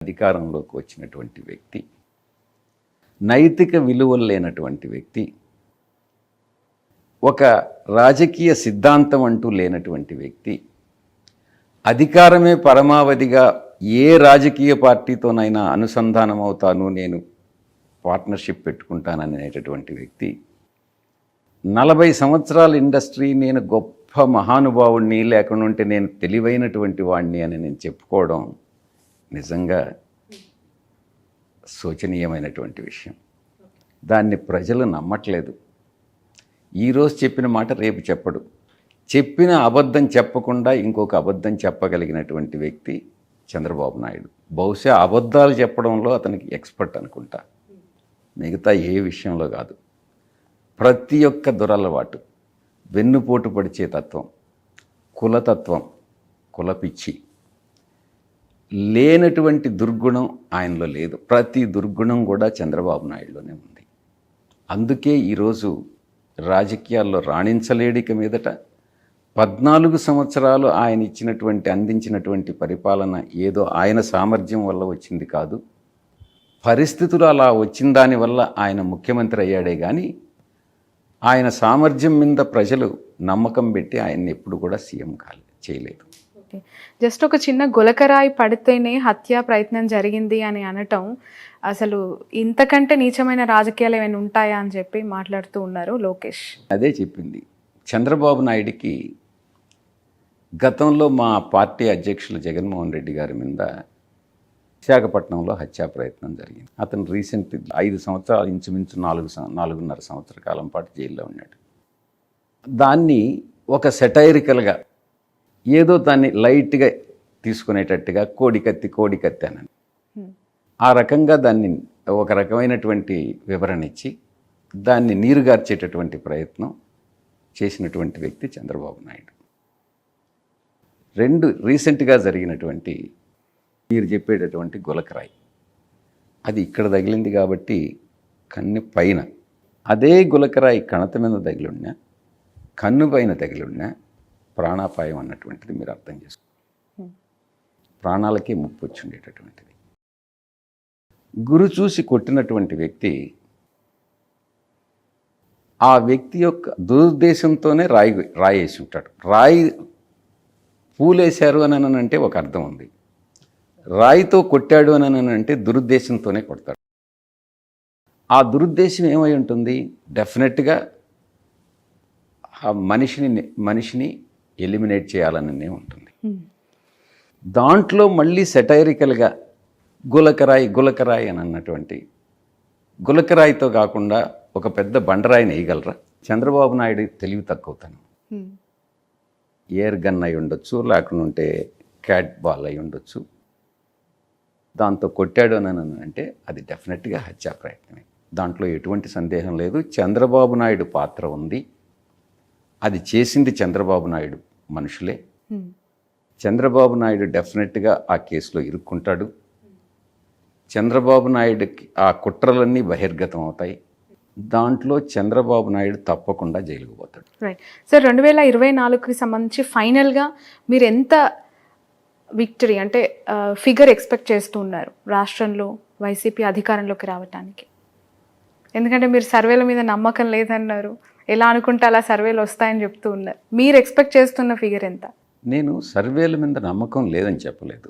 అధికారంలోకి వచ్చినటువంటి వ్యక్తి, నైతిక విలువలు లేనటువంటి వ్యక్తి, ఒక రాజకీయ సిద్ధాంతం అంటూ లేనటువంటి వ్యక్తి, అధికారమే పరమావధిగా ఏ రాజకీయ పార్టీతోనైనా అనుసంధానం అవుతాను, నేను పార్ట్నర్షిప్ పెట్టుకుంటాననేటటువంటి వ్యక్తి, 40 సంవత్సరాల ఇండస్ట్రీ, నేను గొప్ప మహానుభావుడిని, లేకుంటే నేను తెలివైనటువంటి వాడిని అని నేను చెప్పుకోవడం నిజంగా శోచనీయమైనటువంటి విషయం. దాన్ని ప్రజలు నమ్మట్లేదు. ఈరోజు చెప్పిన మాట రేపు చెప్పడు. చెప్పిన అబద్ధం చెప్పకుండా ఇంకొక అబద్ధం చెప్పగలిగినటువంటి వ్యక్తి చంద్రబాబు నాయుడు. బహుశా అబద్ధాలు చెప్పడంలో అతనికి ఎక్స్పర్ట్ అనుకుంటా, మిగతా ఏ విషయంలో కాదు. ప్రతి ఒక్క దురలవాటు, వెన్నుపోటు పడిచే తత్వం, కులతత్వం, కులపిచ్చి, లేనటువంటి దుర్గుణం ఆయనలో లేదు. ప్రతి దుర్గుణం కూడా చంద్రబాబు నాయుడులోనే ఉంది. అందుకే ఈరోజు రాజకీయాల్లో రాణించలేడిక మీదట 14 సంవత్సరాలు ఆయన అందించినటువంటి పరిపాలన ఏదో ఆయన సామర్థ్యం వల్ల వచ్చింది కాదు, పరిస్థితులు అలా వచ్చిన దానివల్ల ఆయన ముఖ్యమంత్రి అయ్యాడే కానీ ఆయన సామర్థ్యం మీద ప్రజలు నమ్మకం పెట్టి ఆయన్ని ఎప్పుడు కూడా సీఎం చేయలేదు. జస్ట్ ఒక చిన్న గులకరాయి పడితేనే హత్యా ప్రయత్నం జరిగింది అని అనటం, అసలు ఇంతకంటే నీచమైన రాజకీయాలు ఏమైనా ఉంటాయా అని చెప్పి మాట్లాడుతూ ఉన్నారు లోకేష్. అదే చెప్పింది. చంద్రబాబు నాయుడికి గతంలో మా పార్టీ అధ్యక్షులు జగన్మోహన్ రెడ్డి గారి మీద విశాఖపట్నంలో హత్యా ప్రయత్నం జరిగింది. అతను రీసెంట్ 5 సంవత్సరాలు, ఇంచుమించు 4.5 సంవత్సర కాలం పాటు జైల్లో ఉన్నాడు. దాన్ని ఒక సెటైరికల్గా, ఏదో దాన్ని లైట్గా తీసుకునేటట్టుగా కోడికత్తి అని ఆ రకంగా దాన్ని ఒక రకమైనటువంటి వివరణ ఇచ్చి దాన్ని నీరుగార్చేటటువంటి ప్రయత్నం చేసినటువంటి వ్యక్తి చంద్రబాబు నాయుడు. 2 రీసెంట్గా జరిగినటువంటి మీరు చెప్పేటటువంటి గులకరాయి, అది ఇక్కడ తగిలింది కాబట్టి కన్ను పైన, అదే గులకరాయి కణత మీద తగిలిన్నా, కన్ను పైన తగిలిన్నా ప్రాణాపాయం అన్నటువంటిది మీరు అర్థం చేసుకోండి. ప్రాణాలకే ముప్పు వచ్చి ఉండేటటువంటిది. గురి చూసి కొట్టినటువంటి వ్యక్తి, ఆ వ్యక్తి యొక్క దురుద్దేశంతోనే రాయేసి ఉంటాడు. రాయి పూలేశారు అని అంటే ఒక అర్థం ఉంది, రాయితో కొట్టాడు అని అంటే దురుద్దేశంతోనే కొడతాడు. ఆ దురుద్దేశం ఏమై ఉంటుంది? డెఫినెట్గా ఆ మనిషిని ఎలిమినేట్ చేయాలనే ఉంటుంది. దాంట్లో మళ్ళీ సెటైరికల్గా గులకరాయి అని అన్నటువంటి, గులకరాయితో కాకుండా ఒక పెద్ద బండరాయిని వేయగలరా? చంద్రబాబు నాయుడు తెలివి తక్కువతనం. ఎయిర్ గన్ అయి ఉండొచ్చు, లేకుంటే క్యాట్ బాల్ అయి ఉండొచ్చు. దాంతో కొట్టాడు అని అంటే అది డెఫినెట్గా హత్యా ప్రయత్నమే. దాంట్లో ఎటువంటి సందేహం లేదు. చంద్రబాబు నాయుడు పాత్ర ఉంది. అది చేసింది చంద్రబాబు నాయుడు మనుషులే. చంద్రబాబు నాయుడు డెఫినెట్గా ఆ కేసులో ఇరుక్కుంటాడు. చంద్రబాబు నాయుడుకి ఆ కుట్రలన్నీ బహిర్గతం అవుతాయి. దాంట్లో చంద్రబాబు నాయుడు తప్పకుండా జైలుకు పోతాడు. రైట్ సార్, 2024కి సంబంధించి ఫైనల్గా మీరు ఎంత విక్టరీ అంటే ఫిగర్ ఎక్స్పెక్ట్ చేస్తూ ఉన్నారు రాష్ట్రంలో వైసీపీ అధికారంలోకి రావటానికి? ఎందుకంటే మీరు సర్వేల మీద నమ్మకం లేదన్నారు, ఎలా అనుకుంటే అలా సర్వేలు వస్తాయని చెప్తూ ఉన్నారు. మీరు ఎక్స్పెక్ట్ చేస్తున్న ఫిగర్ ఎంత? నేను సర్వేల మీద నమ్మకం లేదని చెప్పలేదు.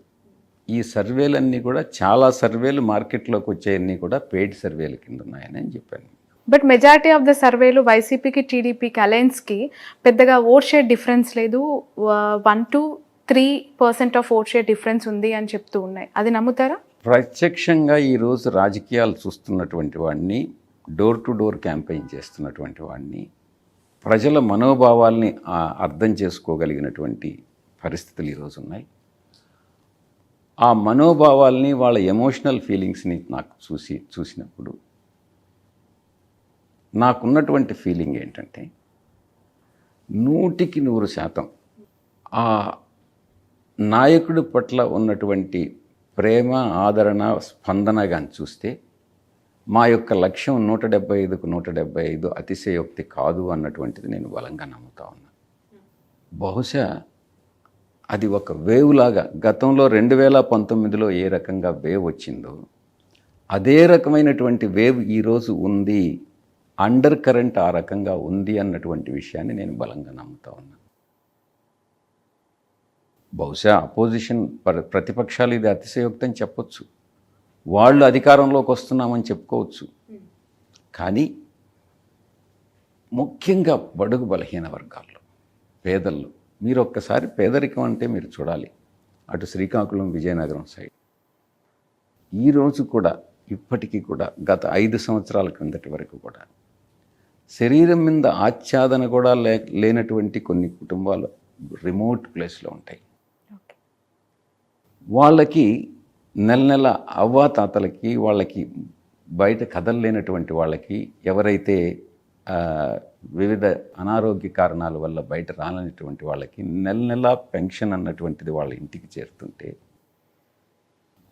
ఈ సర్వేలన్నీ కూడా, చాలా సర్వేలు మార్కెట్లోకి వచ్చేవన్నీ కూడా పెయిడ్ సర్వేల కింద ఉన్నాయని చెప్పాను. బట్ మెజారిటీ ఆఫ్ ద సర్వేలు వైసీపీకి టీడీపీకి అలయన్స్కి పెద్దగా ఓట్ షేర్ డిఫరెన్స్ లేదు, 1 to 3% of vote share difference ఉంది అని చెప్తూ ఉన్నాయి. అది నమ్ముతారా? ప్రత్యక్షంగా ఈరోజు రాజకీయాలు చూస్తున్నటువంటి వాడిని, డోర్ టు డోర్ క్యాంపెయిన్ చేస్తున్నటువంటి వాడిని, ప్రజల మనోభావాల్ని అర్థం చేసుకోగలిగినటువంటి పరిస్థితులు ఈరోజు ఉన్నాయి. ఆ మనోభావాల్ని, వాళ్ళ ఎమోషనల్ ఫీలింగ్స్ని నాకు చూసినప్పుడు నాకున్నటువంటి ఫీలింగ్ ఏంటంటే 100కి 100% ఆ నాయకుడి పట్ల ఉన్నటువంటి ప్రేమ, ఆదరణ, స్పందన కానీ చూస్తే మా యొక్క లక్ష్యం 175కు 175 అతిశయోక్తి కాదు అన్నటువంటిది నేను బలంగా నమ్ముతా ఉన్నా. బహుశా అది ఒక వేవ్ లాగా గతంలో 2019లో ఏ రకంగా వేవ్ వచ్చిందో అదే రకమైనటువంటి వేవ్ ఈరోజు ఉంది, అండర్ కరెంట్ ఆ రకంగా ఉంది అన్నటువంటి విషయాన్ని నేను బలంగా నమ్ముతా ఉన్నాను. బహుశా అపోజిషన్ ప్రతిపక్షాలు ఇది అతిశయోక్తం చెప్పొచ్చు, వాళ్ళు అధికారంలోకి వస్తున్నామని చెప్పుకోవచ్చు. కానీ ముఖ్యంగా బడుగు బలహీన వర్గాల్లో, పేదల్లో, మీరు ఒక్కసారి పేదరికం అంటే మీరు చూడాలి. అటు శ్రీకాకుళం విజయనగరం సైడ్ ఈరోజు కూడా, ఇప్పటికీ కూడా, గత 5 సంవత్సరాల క్రిందటి వరకు కూడా శరీరం మీద ఆచ్ఛాదన కూడా లేనటువంటి కొన్ని కుటుంబాలు రిమోట్ ప్లేస్లో ఉంటాయి. వాళ్ళకి నెల నెల అవ్వాతాతలకి, వాళ్ళకి బయట కదలలేనటువంటి వాళ్ళకి, ఎవరైతే వివిధ అనారోగ్య కారణాల వల్ల బయట రాలేనటువంటి వాళ్ళకి నెల నెల పెన్షన్ అన్నటువంటిది వాళ్ళ ఇంటికి చేరుతుంటే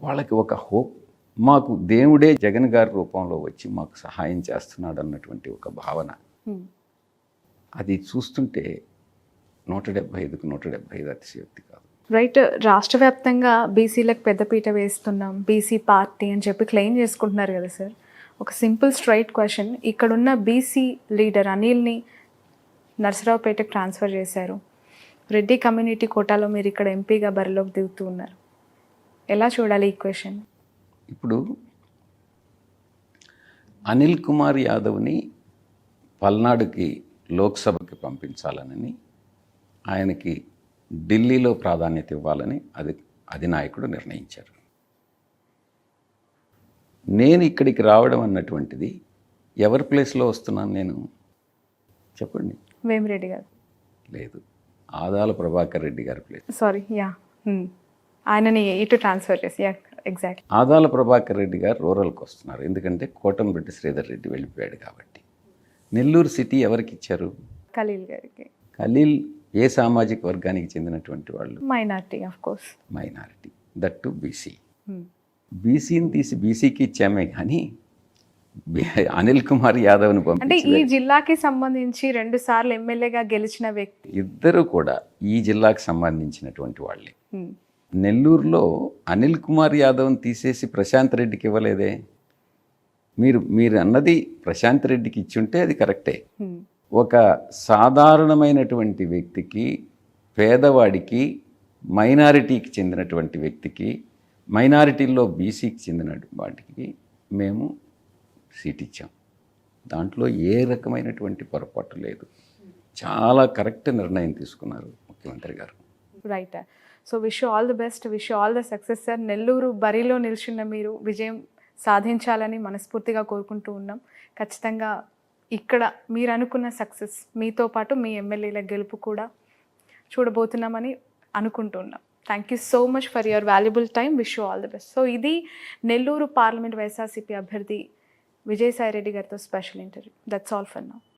వాళ్ళకి ఒక హోప్, మాకు దేవుడే జగన్ గారి రూపంలో వచ్చి మాకు సహాయం చేస్తున్నాడు అన్నటువంటి ఒక భావన. అది చూస్తుంటే 175కు 175 అతిశయోక్తి కాదు. రైట్. రాష్ట్ర వ్యాప్తంగా బీసీలకు పెద్దపీట వేస్తున్నాం, బీసీ పార్టీ అని చెప్పి క్లెయిమ్ చేసుకుంటున్నారు కదా సార్. ఒక సింపుల్ స్ట్రైట్ క్వశ్చన్, ఇక్కడున్న బీసీ లీడర్ అనిల్ని నర్సరావుపేటకు ట్రాన్స్ఫర్ చేశారు. రెడ్డి కమ్యూనిటీ కోటాలో మీరు ఇక్కడ ఎంపీగా బరిలోకి దిగుతూ ఉన్నారు. ఎలా చూడాలి ఈ క్వశ్చన్? ఇప్పుడు అనిల్ కుమార్ యాదవ్ని పల్నాడుకి లోక్సభకి పంపించాలని, ఆయనకి ఢిల్లీలో ప్రాధాన్యత ఇవ్వాలని అధినాయకుడు నిర్ణయించారు. నేను ఇక్కడికి రావడం అన్నటువంటిది ఎవరి ప్లేస్లో వస్తున్నాను నేను చెప్పండి? వేమిరెడ్డి గారు లేదు, ఆదాల ప్రభాకర్ రెడ్డి గారి ప్లేస్. సారీ, యా, ఆయనని ఇటు ట్రాన్స్ఫర్ చేసి, యా ఎగ్జాక్ట్లీ. ఆదాల ప్రభాకర్ రెడ్డి గారు రూరల్కి వస్తున్నారు, ఎందుకంటే కోటంరెడ్డి శ్రీధర్ రెడ్డి వెళ్ళిపోయాడు కాబట్టి. నెల్లూరు సిటీ ఎవరికి ఇచ్చారు? ఖలీల్ గారికి. ఖలీల్ ఏ సామాజిక వర్గానికి చెందినటువంటి వాళ్ళు? Minority, of course. Minority, that to BC. బీసీని తీసి బీసీకి ఇచ్చామే కానీ అనిల్ కుమార్ యాదవ్ని అంటే పంపించి, ఈ జిల్లాకి సంబంధించి 2 సార్లు ఎమ్మెల్యేగా గెలిచిన వ్యక్తి, ఇద్దరు కూడా ఈ జిల్లాకు సంబంధించినటువంటి వాళ్ళే. నెల్లూరులో అనిల్ కుమార్ యాదవ్ని తీసేసి ప్రశాంత్ రెడ్డికి ఇవ్వలేదే. మీరు అన్నది ప్రశాంత్ రెడ్డికి ఇచ్చుంటే అది కరెక్టే. ఒక సాధారణమైనటువంటి వ్యక్తికి, పేదవాడికి, మైనారిటీకి చెందినటువంటి వ్యక్తికి, మైనారిటీల్లో బీసీకి చెందిన వాటికి మేము సీట్ ఇచ్చాం. దాంట్లో ఏ రకమైనటువంటి పొరపాటు లేదు. చాలా కరెక్ట్ నిర్ణయం తీసుకున్నారు ముఖ్యమంత్రి గారు. Right. So wish you all the best, wish you all the success sir. Nellore బరిలో నిల్చున్న మీరు విజయం సాధించాలని మనస్ఫూర్తిగా కోరుకుంటూ ఉన్నాం. ఖచ్చితంగా ఇక్కడ మీరు అనుకున్న సక్సెస్, మీతో పాటు మీ ఎమ్మెల్యేల గెలుపు కూడా చూడబోతున్నామని అనుకుంటున్నాం. Thank you so much for your valuable time. Wish you all the best. So ఇది నెల్లూరు పార్లమెంట్ వైఎస్ఆర్సీపీ అభ్యర్థి విజయసాయి రెడ్డి గారితో special interview. That's all for now.